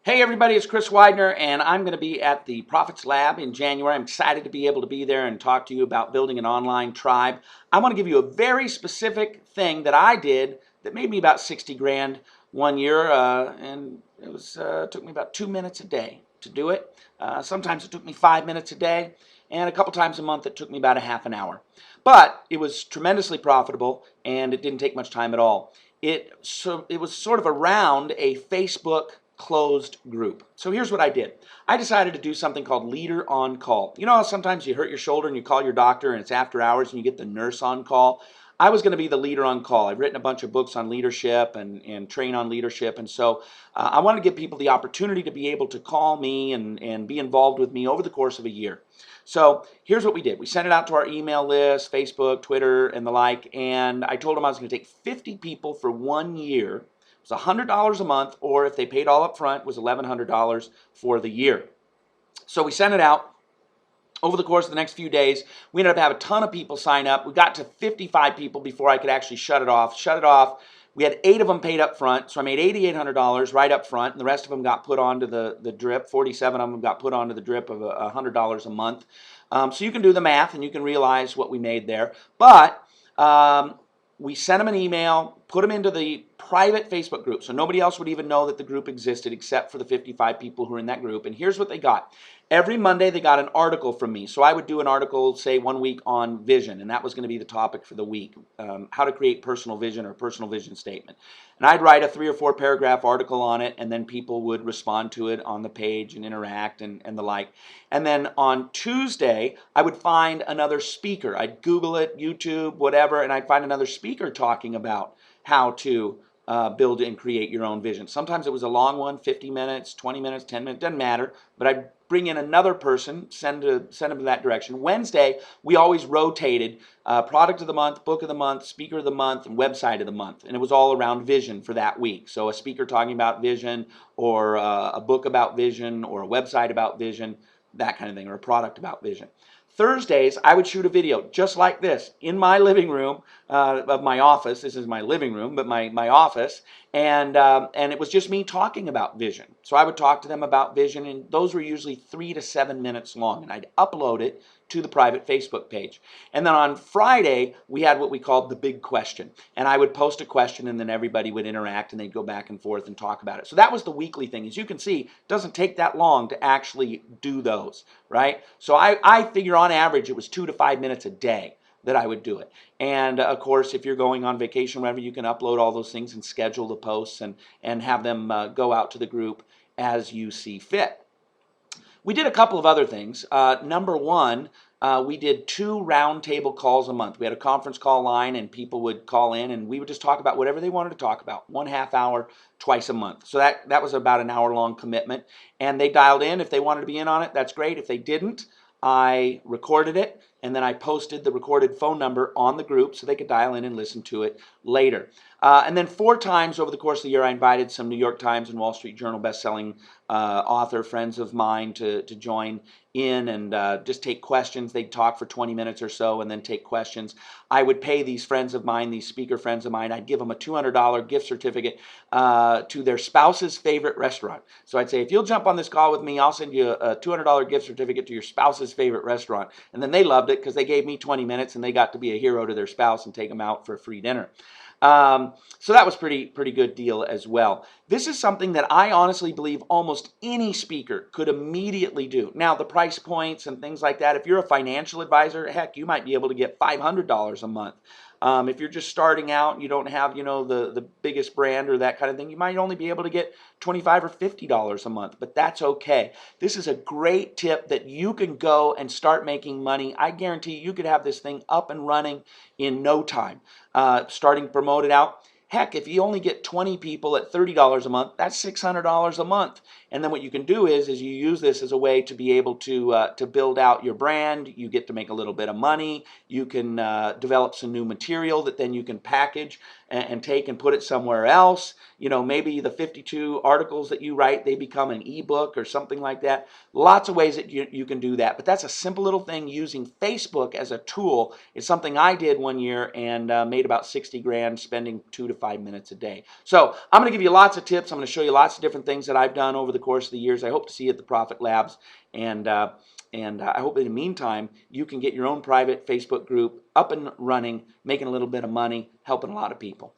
Hey everybody, it's Chris Widener, and I'm going to be at the Profits Lab in January. I'm excited to be able to be there and talk to you about building an online tribe. I want to give you a very specific thing that I did that made me about 60 grand one year, and it took me about 2 minutes a day to do it. Sometimes it took me 5 minutes a day, and a couple times a month it took me about a half an hour. But it was tremendously profitable, and it didn't take much time at all. It was sort of around a Facebook closed group. So here's what I did. I decided to do something called leader on call. You know how sometimes you hurt your shoulder and you call your doctor and it's after hours and you get the nurse on call? I was going to be the leader on call. I've written a bunch of books on leadership and train on leadership. And so I wanted to give people the opportunity to be able to call me and be involved with me over the course of a year. So here's what we did. We sent it out to our email list, Facebook, Twitter, and the like. And I told them I was going to take 50 people for 1 year. It was $100 a month, or if they paid all up front, it was $1,100 for the year. So we sent it out. Over the course of the next few days, we ended up having a ton of people sign up. We got to 55 people before I could actually shut it off. We had 8 of them paid up front, so I made $8,800 right up front, and the rest of them got put onto the drip. 47 of them got put onto the drip of $100 a month. So you can do the math, and you can realize what we made there. But we sent them an email, put them into the private Facebook group, so nobody else would even know that the group existed except for the 55 people who are in that group. And here's what they got. Every Monday they got an article from me. So I would do an article, say 1 week on vision, and that was going to be the topic for the week, how to create personal vision or personal vision statement. And I'd write a 3 or 4 paragraph article on it, and then people would respond to it on the page and interact and the like. And then on Tuesday, I would find another speaker. I'd Google it, YouTube, whatever, and I'd find another speaker talking about how to build and create your own vision. Sometimes it was a long one, 50 minutes, 20 minutes, 10 minutes, doesn't matter, but I'd bring in another person, send them in that direction. Wednesday, we always rotated product of the month, book of the month, speaker of the month, and website of the month. And it was all around vision for that week. So a speaker talking about vision, or a book about vision, or a website about vision, that kind of thing, or a product about vision. Thursdays, I would shoot a video just like this in my living room of my office. This is my living room, but my office. And it was just me talking about vision. So I would talk to them about vision, and those were usually 3 to 7 minutes long. And I'd upload it to the private Facebook page. And then on Friday, we had what we called the big question. And I would post a question, and then everybody would interact, and they'd go back and forth and talk about it. So that was the weekly thing. As you can see, it doesn't take that long to actually do those, right? So I figure on average it was 2 to 5 minutes a day that I would do it. And of course, if you're going on vacation, wherever, you can upload all those things and schedule the posts and have them go out to the group as you see fit. We did a couple of other things. Number one, we did 2 roundtable calls a month. We had a conference call line, and people would call in, and we would just talk about whatever they wanted to talk about. 1/2 hour, twice a month. So that was about an hour-long commitment. And they dialed in. If they wanted to be in on it, that's great. If they didn't, I recorded it, and then I posted the recorded phone number on the group so they could dial in and listen to it later. And then 4 times over the course of the year, I invited some New York Times and Wall Street Journal best-selling author friends of mine to join in and just take questions. They'd talk for 20 minutes or so and then take questions. I would pay these friends of mine, these speaker friends of mine, I'd give them a $200 gift certificate to their spouse's favorite restaurant. So I'd say, if you'll jump on this call with me, I'll send you a $200 gift certificate to your spouse's favorite restaurant. And then they loved it because they gave me 20 minutes and they got to be a hero to their spouse and take them out for a free dinner. So that was pretty good deal as well. This is something that I honestly believe almost any speaker could immediately do. Now, the price points and things like that, if you're a financial advisor, heck, you might be able to get $500 a month. If you're just starting out and you don't have, the biggest brand or that kind of thing, you might only be able to get $25 or $50 a month, but that's okay. This is a great tip that you can go and start making money. I guarantee you could have this thing up and running in no time. Starting to promote it out. Heck, if you only get 20 people at $30 a month, that's $600 a month. And then what you can do is you use this as a way to be able to build out your brand. You get to make a little bit of money. You can develop some new material that then you can package and take and put it somewhere else. Maybe the 52 articles that you write, they become an ebook or something like that. Lots of ways that you can do that, but that's a simple little thing using Facebook as a tool. It's something I did one year and made about 60 grand spending 2 to 5 minutes a day. So I'm going to give you lots of tips. I'm going to show you lots of different things that I've done over the course of the years. I hope to see you at the Profit Labs, and I hope in the meantime you can get your own private Facebook group up and running, making a little bit of money, helping a lot of people.